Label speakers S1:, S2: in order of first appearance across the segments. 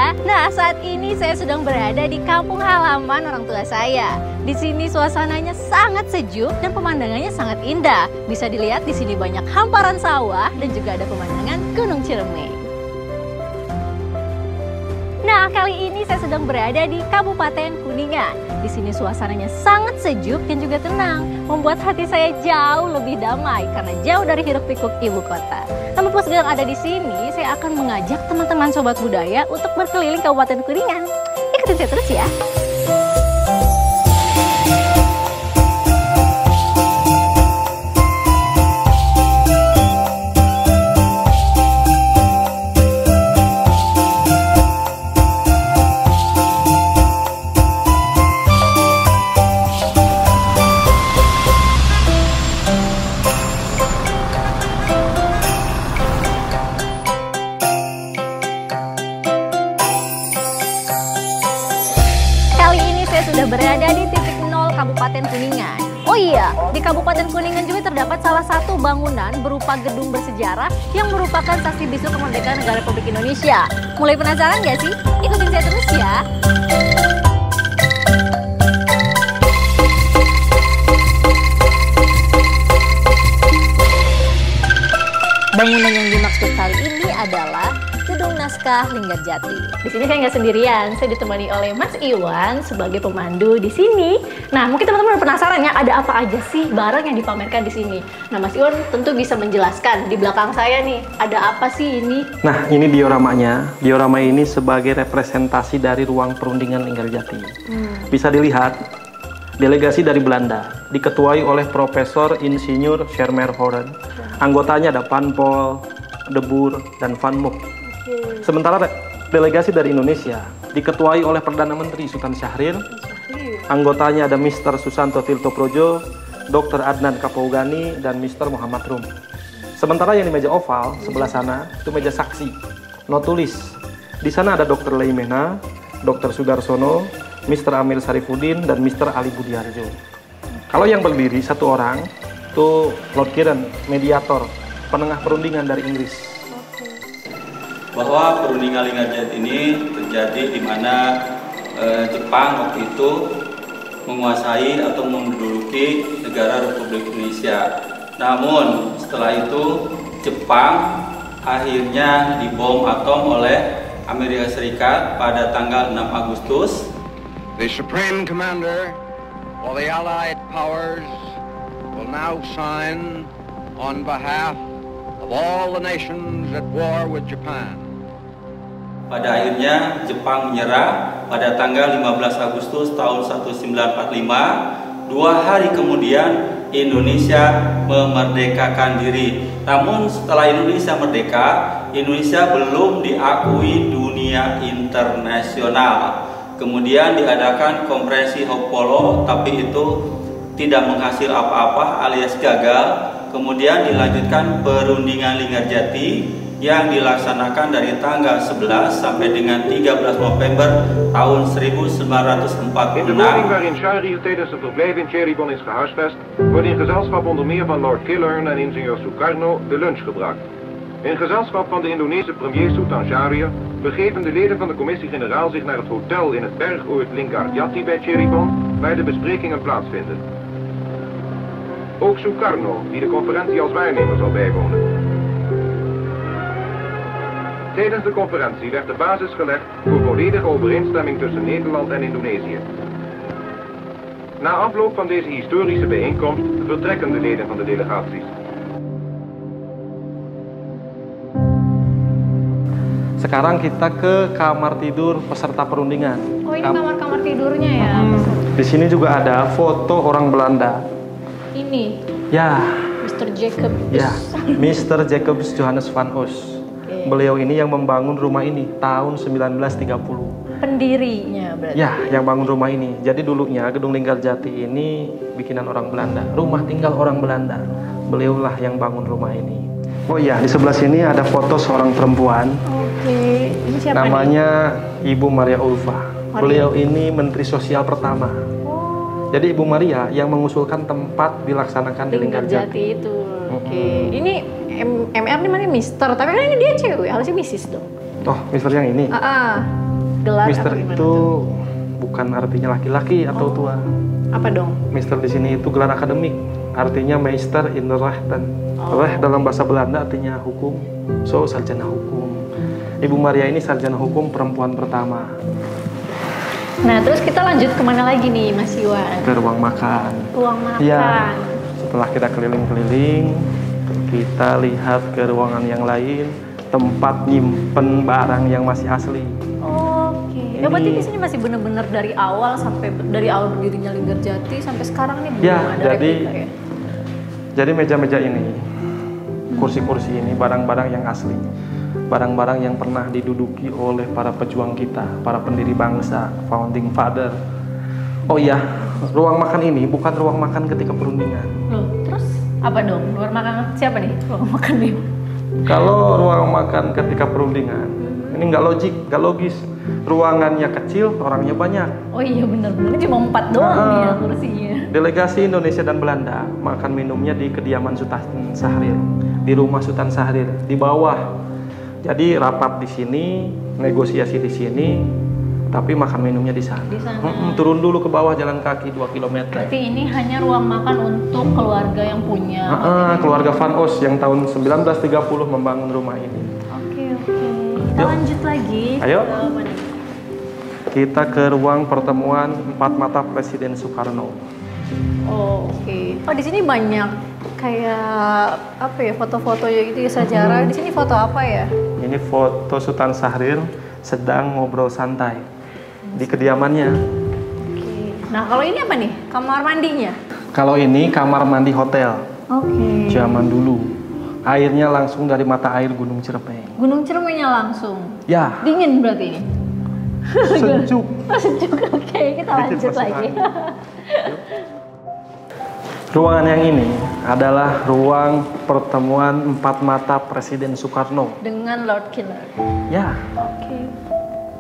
S1: ya. Nah, saat ini saya sedang berada di kampung halaman orang tua saya. Di sini suasananya sangat sejuk dan pemandangannya sangat indah. Bisa dilihat di sini banyak hamparan sawah dan juga ada pemandangan Gunung Ciremai. Nah, kali ini saya sedang berada di Kabupaten Kuningan. Di sini suasananya sangat sejuk dan juga tenang, membuat hati saya jauh lebih damai karena jauh dari hiruk-pikuk ibu kota. Nah, mumpung sedang ada di sini, saya akan mengajak teman-teman sobat budaya untuk berkeliling Kabupaten Kuningan. Ikutin saya terus ya. Sudah berada di titik nol Kabupaten Kuningan. Oh iya, di Kabupaten Kuningan juga terdapat salah satu bangunan berupa gedung bersejarah yang merupakan saksi bisu kemerdekaan negara Republik Indonesia. Mulai penasaran gak sih? Ikutin saya terus ya. Bangunan yang dimaksud kali ini adalah Gedung Naskah Linggarjati. Di sini saya nggak sendirian, saya ditemani oleh Mas Iwan sebagai pemandu di sini. Nah, mungkin teman-teman penasaran ya, ada apa aja sih barang yang dipamerkan di sini? Nah, Mas Iwan tentu bisa menjelaskan. Di belakang saya nih, ada apa sih ini?
S2: Nah, ini dioramanya. Diorama ini sebagai representasi dari ruang perundingan Linggarjati. Bisa dilihat, delegasi dari Belanda, diketuai oleh Profesor Insinyur Schermerhorn. Anggotanya ada Van Pol, De Boer, dan Van Mook. Sementara delegasi dari Indonesia diketuai oleh Perdana Menteri Sultan Syahrir. Anggotanya ada Mr. Susanto Tilto Projo, Dr. Adnan Kapougani, dan Mr. Muhammad Rum. Sementara yang di meja oval sebelah sana itu meja saksi, no tulis. Di sana ada Dr. Leimena, Dr. Sudarsono, Mr. Amir Sarifuddin, dan Mr. Ali Budiarjo. Kalau yang berdiri satu orang itu Lord Kiren, mediator, penengah perundingan dari Inggris.
S3: Bahwa perundingan Linggarjati ini terjadi di mana Jepang waktu itu menguasai atau menduduki negara Republik Indonesia. Namun setelah itu Jepang akhirnya dibom atom oleh Amerika Serikat pada tanggal 6 Agustus.
S4: The Supreme Commander of the Allied Powers will now sign on behalf of all the nations at war with Japan.
S3: Pada akhirnya Jepang menyerah pada tanggal 15 Agustus tahun 1945. 2 hari kemudian Indonesia memerdekakan diri. Namun setelah Indonesia merdeka, Indonesia belum diakui dunia internasional. Kemudian diadakan konferensi Sao Paulo, tapi itu tidak menghasil apa-apa alias gagal. Kemudian dilanjutkan perundingan Linggarjati yang dilaksanakan dari tanggal 11 sampai dengan 13 November tahun 1946.
S5: In de woning waarin Shahriar tijdens zijn verblijf in Cheribon is gehuisvest, wordt in gezelschap onder meer van Lord Killern en ingenieur Sukarno de lunch gebracht. In gezelschap van de Indonesische premier Sultan Shahriar begeven de leden van de commissie-generaal zich naar het hotel in het bergoord Linggarjati bij Cheribon, waar de besprekingen plaatsvinden. Ook Sukarno, die de conferentie als waarnemer zal bijwonen. Tijdens de conferentie werd de basis gelegd voor volledige overeenstemming tussen Nederland en Indonesië. Na afloop van deze historische bijeenkomst vertrekken de leden van de delegaties.
S2: Sekarang kita ke kamar tidur peserta perundingan.
S1: Oh, ini kamar-kamar tidurnya ya?
S2: Di sini juga ada foto orang Belanda.
S1: Ini?
S2: Ya.
S1: Mr. Jacobus.
S2: Ya, Mr. Jacobus Johannes van Os. Beliau ini yang membangun rumah ini tahun 1930.
S1: Pendirinya berarti?
S2: Ya, yang bangun rumah ini. Jadi dulunya Gedung Linggarjati ini bikinan orang Belanda. Rumah tinggal orang Belanda. Beliaulah yang bangun rumah ini. Oh iya, di sebelah sini ada foto seorang perempuan.
S1: Oke, ini siapa
S2: namanya nih? Ibu Maria Ulfa. Beliau ini Menteri Sosial pertama.
S1: Oh.
S2: Jadi Ibu Maria yang mengusulkan tempat dilaksanakan di Linggarjati
S1: itu. Oke, ini MR ini mana Mister, tapi kan ini dia cewek, harusnya Mrs dong.
S2: Oh, Mister yang ini?
S1: gelar
S2: Mister
S1: apa gimana
S2: itu
S1: tuh?
S2: bukan artinya laki-laki atau tua.
S1: Apa dong?
S2: Mister di sini itu gelar akademik, artinya Meester in the Rechten. Recht dalam bahasa Belanda artinya hukum, so sarjana hukum. Ibu Maria ini sarjana hukum perempuan pertama.
S1: Nah, terus kita lanjut kemana lagi nih, Mas Iwan?
S2: Ke ruang makan.
S1: Ruang makan.
S2: Iya. Setelah kita keliling-keliling, kita lihat ke ruangan yang lain, tempat nyimpen barang yang masih asli.
S1: Oke. Ya berarti di sini masih bener-bener dari awal berdirinya Linggarjati sampai sekarang nih belum
S2: Ya,
S1: ada
S2: jadi
S1: replika ya.
S2: Jadi meja-meja ini, kursi-kursi ini barang-barang yang asli. Barang-barang yang pernah diduduki oleh para pejuang kita, para pendiri bangsa, founding father. Oh iya, ruang makan ini bukan ruang makan ketika perundingan.
S1: Loh, terus apa dong? Luar makan siapa nih? Ruang makan nih.
S2: Kalau ruang makan ketika perundingan, ini nggak logik, nggak logis. Ruangannya kecil, orangnya banyak.
S1: Oh iya bener-bener, cuma 4 doang nih ya kursinya.
S2: Delegasi Indonesia dan Belanda makan minumnya di kediaman Sultan Syahrir, di rumah Sultan Syahrir, di bawah. Jadi rapat di sini, negosiasi di sini, tapi makan minumnya di sana.
S1: Di sana.
S2: Turun dulu ke bawah jalan kaki 2 km.
S1: Berarti ini hanya ruang makan untuk keluarga yang punya.
S2: Keluarga Van Os yang tahun 1930 membangun rumah ini.
S1: Oke. Kita
S2: Yuk.
S1: lanjut lagi.
S2: Ayo.
S1: Ke mana?
S2: Kita ke ruang pertemuan empat mata Presiden Soekarno.
S1: Oh, oke. Oh, di sini banyak kayak apa ya, foto-foto ya gitu ya sejarah. Di sini foto apa ya?
S2: Ini foto Sultan Syahrir sedang ngobrol santai di kediamannya.
S1: Oke. Nah, kalau ini apa nih? Kamar mandinya?
S2: Kalau ini kamar mandi hotel
S1: Oke.
S2: zaman dulu. Airnya langsung dari mata air Gunung Ciremai.
S1: Gunung Ciremainya langsung.
S2: Ya,
S1: Dingin berarti ini.
S2: sejuk.
S1: Oh, sejuk. Oke, kita lanjut
S2: masuk
S1: lagi.
S2: angin. Ruangan yang ini adalah ruang pertemuan empat mata Presiden Soekarno.
S1: Dengan Lord Killer.
S2: Ya,
S1: Oke.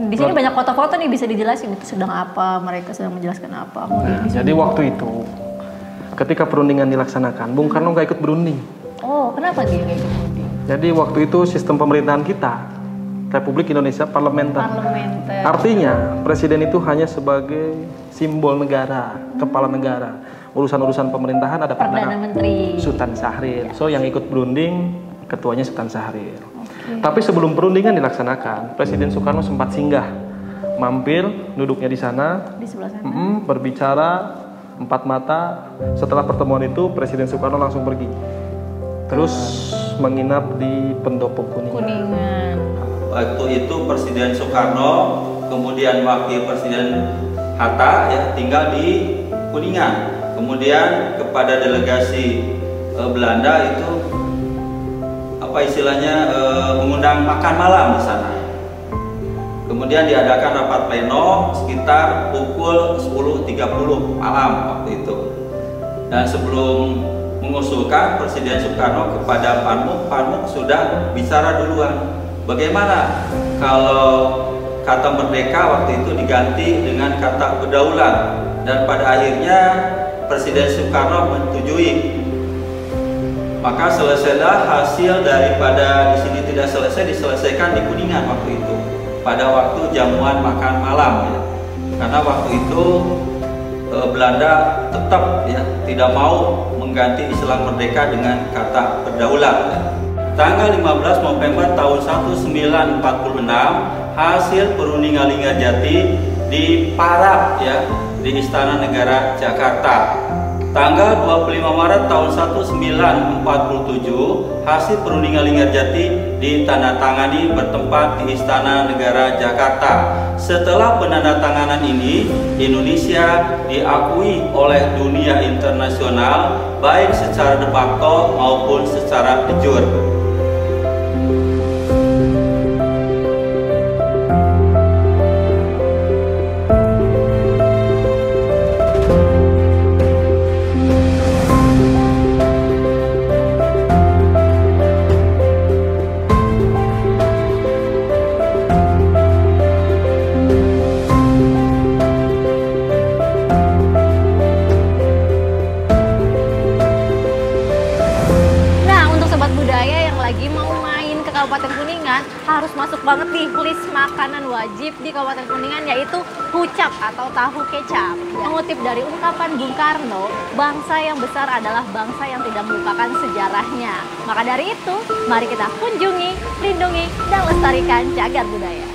S1: Di sini banyak foto-foto nih, bisa dijelasin sedang apa, mereka sedang menjelaskan apa.
S2: nah, jadi waktu itu ketika perundingan dilaksanakan, Bung Karno nggak ikut berunding.
S1: Oh, kenapa dia kayak gitu?
S2: Jadi waktu itu sistem pemerintahan kita, Republik Indonesia parlementer.
S1: Parlementer.
S2: Artinya presiden itu hanya sebagai simbol negara, kepala negara. Urusan-urusan pemerintahan ada
S1: Perdana Menteri.
S2: Sultan Syahrir. So yang ikut berunding ketuanya Sultan Syahrir. Tapi sebelum perundingan dilaksanakan, Presiden Soekarno sempat singgah, mampir, duduknya di sana,
S1: Di sebelah sana.
S2: berbicara empat mata. Setelah pertemuan itu Presiden Soekarno langsung pergi, terus menginap di Pendopo Kuningan.
S1: Kuningan.
S3: Waktu itu Presiden Soekarno, kemudian Wakil Presiden Hatta ya tinggal di Kuningan. Kemudian kepada delegasi Belanda itu apa istilahnya mengundang makan malam di sana. Kemudian diadakan rapat pleno sekitar pukul 10.30 malam waktu itu. Dan sebelum mengusulkan Presiden Soekarno kepada Panmuk sudah bicara duluan. Bagaimana kalau kata merdeka waktu itu diganti dengan kata berdaulat, dan pada akhirnya Presiden Soekarno menyetujui. Maka selesailah hasil daripada di sini tidak selesai diselesaikan di Kuningan waktu itu pada waktu jamuan makan malam ya. Karena waktu itu Belanda tetap ya tidak mau mengganti istilah merdeka dengan kata berdaulat ya. Tanggal 15 November tahun 1946 hasil perundingan Linggarjati diparaf ya di Istana Negara Jakarta. Tanggal 25 Maret tahun 1947 hasil perundingan Linggarjati ditandatangani bertempat di Istana Negara Jakarta. Setelah penandatanganan ini, Indonesia diakui oleh dunia internasional baik secara de facto maupun secara de jure.
S1: banget nih list makanan wajib di Kabupaten Kuningan, yaitu hucap atau tahu kecap. Mengutip dari ungkapan Bung Karno, bangsa yang besar adalah bangsa yang tidak melupakan sejarahnya. Maka dari itu, mari kita kunjungi, lindungi, dan lestarikan cagar budaya.